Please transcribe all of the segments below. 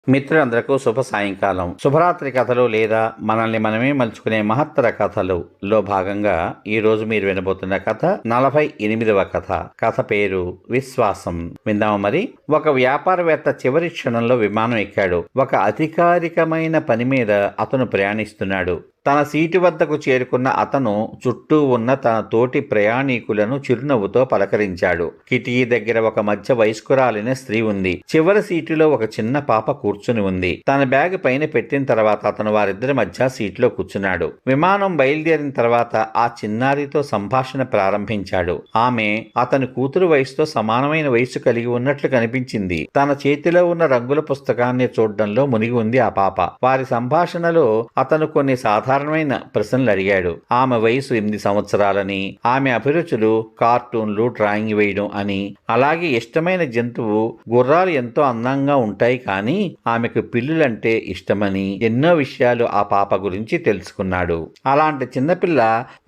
మిత్రులందరకు శుభ సాయంకాలం. శుభరాత్రి కథలు లేదా మనల్ని మనమే మలుచుకునే మహత్తర కథలులో భాగంగా ఈ రోజు మీరు వినబోతున్న కథ 48వ కథ. కథ పేరు విశ్వాసం. విందాము మరి. ఒక వ్యాపారవేత్త చివరి క్షణంలో విమానం ఎక్కాడు. ఒక అధికారికమైన పని మీద అతను ప్రయాణిస్తున్నాడు. తన సీటు వద్దకు చేరుకున్న అతను చుట్టూ ఉన్న తన తోటి ప్రయాణికులను చిరునవ్వుతో పలకరించాడు. కిటికీ దగ్గర ఒక మధ్య వయస్కురాలిన స్త్రీ ఉంది. చివరి సీటులో ఒక చిన్న పాప కూర్చుని ఉంది. తన బ్యాగ్ పైన పెట్టిన తర్వాత అతను వారిద్దరి మధ్య సీటులో కూర్చున్నాడు. విమానం బయలుదేరిన తర్వాత ఆ చిన్నారితో సంభాషణ ప్రారంభించాడు. ఆమె అతని కూతురు వయసుతో సమానమైన వయసు కలిగి ఉన్నట్లు కనిపించింది. తన చేతిలో ఉన్న రంగుల పుస్తకాన్ని చూడడంలో మునిగి ఉంది ఆ పాప. వారి సంభాషణలో అతను కొన్ని సాధారణమైన ప్రశ్నలు అడిగాడు. ఆమె వయసు 8 సంవత్సరాలని, ఆమె అభిరుచులు కార్టూన్లు, డ్రాయింగ్ వేయడం అని, అలాగే ఇష్టమైన జంతువు గుర్రాలు ఎంతో అందంగా ఉంటాయి కానీ ఆమెకు పిల్లులంటే ఇష్టమని ఎన్నో విషయాలు ఆ పాప గురించి తెలుసుకున్నాడు. అలాంటి చిన్నపిల్ల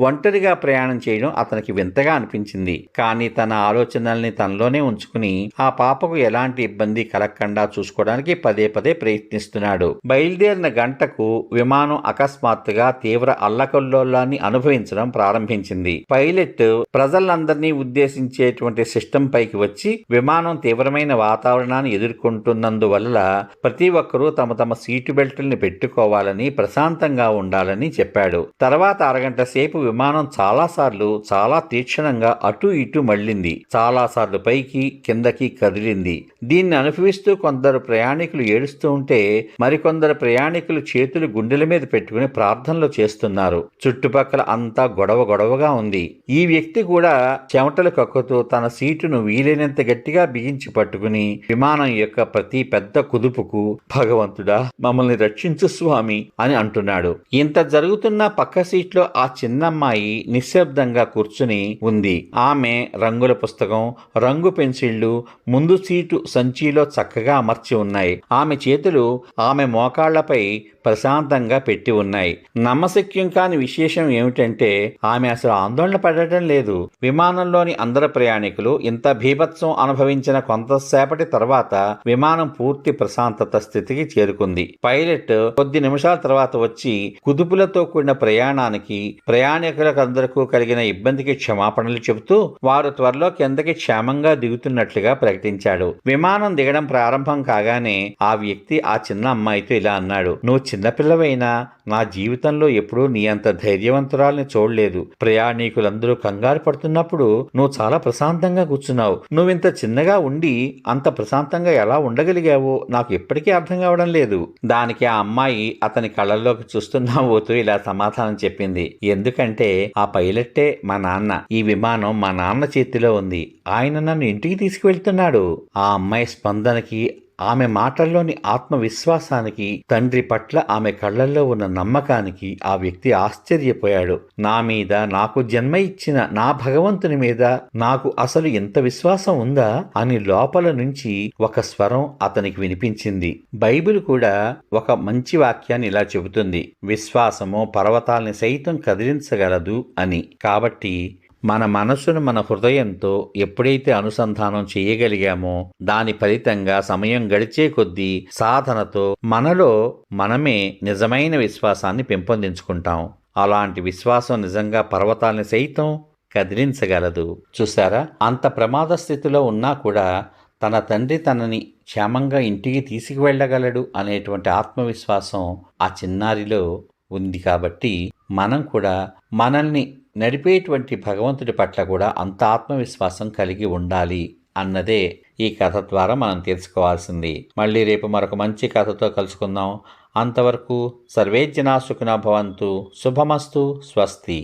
ఒంటరిగా ప్రయాణం చేయడం అతనికి వింతగా అనిపించింది. కానీ తన ఆలోచనల్ని తనలోనే ఉంచుకుని ఆ పాపకు ఎలాంటి ఇబ్బంది కలగకుండా చూసుకోవడానికి పదే పదే ప్రయత్నిస్తున్నాడు. బయలుదేరిన గంటకు విమానం అకస్మాత్తుగా తీవ్ర అల్లకల్లోలాన్ని అనుభవించడం ప్రారంభించింది. పైలట్ ప్రజలందరినీ ఉద్దేశించేటువంటి సిస్టమ్ పైకి వచ్చి విమానం తీవ్రమైన వాతావరణాన్ని ఎదుర్కొంటున్నందువల్ల ప్రతి ఒక్కరూ తమ తమ సీటు బెల్టుల్ని పెట్టుకోవాలని, ప్రశాంతంగా ఉండాలని చెప్పాడు. తర్వాత అరగంట సేపు విమానం చాలా తీక్షణంగా అటు ఇటు మళ్ళింది. చాలాసార్లు పైకి కిందకి కదిలింది. దీన్ని అనుభవిస్తూ కొందరు ప్రయాణికులు ఏడుస్తూ ఉంటే మరికొందరు ప్రయాణికులు చేతులు గుండెల మీద పెట్టుకుని ప్రార్థనలు చేస్తున్నారు. చుట్టుపక్కల అంతా గొడవగా ఉంది. ఈ వ్యక్తి కూడా చెమటలు కక్కుతూ తన సీటును వీలైనంత గట్టిగా బిగించి పట్టుకుని విమానం యొక్క ప్రతి పెద్ద కుదుపుకు భగవంతుడా మమ్మల్ని రక్షించు స్వామి అని అంటున్నాడు. ఇంత జరుగుతున్న పక్క సీట్లో ఆ చిన్నమ్మాయి నిశ్శబ్దంగా కూర్చుని ఉంది. ఆమె రంగుల పుస్తకం, రంగు పెన్సిళ్లు ముందు సీటు సంచిలో చక్కగా అమర్చి ఉన్నాయి. ఆమె చేతులు ఆమె మోకాళ్లపై ప్రశాంతంగా పెట్టి ఉన్నాయి. నమ్మశక్యం కాని విశేషం ఏమిటంటే ఆమె అసలు ఆందోళన పడటం లేదు. విమానంలోని అందరు ప్రయాణికులు ఇంత భీభత్సం అనుభవించిన కొంతసేపటి తర్వాత విమానం పూర్తి ప్రశాంతత స్థితికి చేరుకుంది. పైలట్ కొద్ది నిమిషాల తర్వాత వచ్చి కుదుపులతో కూడిన ప్రయాణానికి ప్రయాణికులకందరికీ కలిగిన ఇబ్బందికి క్షమాపణలు చెబుతూ వారు త్వరలో కిందకి క్షేమంగా దిగుతున్నట్లుగా ప్రకటించాడు. విమానం దిగడం ప్రారంభం కాగానే ఆ వ్యక్తి ఆ చిన్న అమ్మాయితో ఇలా అన్నాడు. నువ్వు చిన్నపిల్లవైనా నా జీవితంలో ఎప్పుడూ నీ అంత ధైర్యవంతురాల్ని చూడలేదు. ప్రయాణికులందరూ కంగారు పడుతున్నప్పుడు నువ్వు చాలా ప్రశాంతంగా కూర్చున్నావు. నువ్వింత చిన్నగా ఉండి అంత ప్రశాంతంగా ఎలా ఉండగలిగావో నాకు ఎప్పటికీ అర్థం కావడం లేదు. దానికి ఆ అమ్మాయి అతని కళ్ళల్లోకి చూస్తూ నవ్వుతూ ఇలా సమాధానం చెప్పింది. ఎందుకంటే ఆ పైలట్టే మా నాన్న. ఈ విమానం మా నాన్న చేతిలో ఉంది. ఆయన నన్ను ఇంటికి తీసుకువెళ్తున్నాడు. ఆ అమ్మాయి స్పందనకి, ఆమె మాటల్లోని ఆత్మవిశ్వాసానికి, తండ్రి పట్ల ఆమె కళ్ళల్లో ఉన్న నమ్మకానికి ఆ వ్యక్తి ఆశ్చర్యపోయాడు. నా మీద, నాకు జన్మ ఇచ్చిన నా భగవంతుని మీద నాకు అసలు ఎంత విశ్వాసం ఉందా అని లోపల నుంచి ఒక స్వరం అతనికి వినిపించింది. బైబిల్ కూడా ఒక మంచి వాక్యాన్ని ఇలా చెబుతుంది. విశ్వాసము పర్వతాల్ని సైతం కదిలించగలదు అని. కాబట్టి మన మనసును మన హృదయంతో ఎప్పుడైతే అనుసంధానం చేయగలిగామో దాని ఫలితంగా సమయం గడిచే కొద్దీ సాధనతో మనలో మనమే నిజమైన విశ్వాసాన్ని పెంపొందించుకుంటాం. అలాంటి విశ్వాసం నిజంగా పర్వతాల్ని సైతం కదిలించగలదు. చూసారా, అంత ప్రమాద స్థితిలో ఉన్నా కూడా తన తండ్రి తనని క్షేమంగా ఇంటికి తీసుకువెళ్ళగలడు అనేటువంటి ఆత్మవిశ్వాసం ఆ చిన్నారిలో ఉంది. కాబట్టి మనం కూడా మనల్ని నడిపేటువంటి భగవంతుడి పట్ల కూడా అంత ఆత్మవిశ్వాసం కలిగి ఉండాలి అన్నదే ఈ కథ ద్వారా మనం తెలుసుకోవాల్సింది. మళ్ళీ రేపు మరొక మంచి కథతో కలుసుకుందాం. అంతవరకు సర్వే జనా సుఖినో భవంతు. శుభమస్తు. స్వస్తి.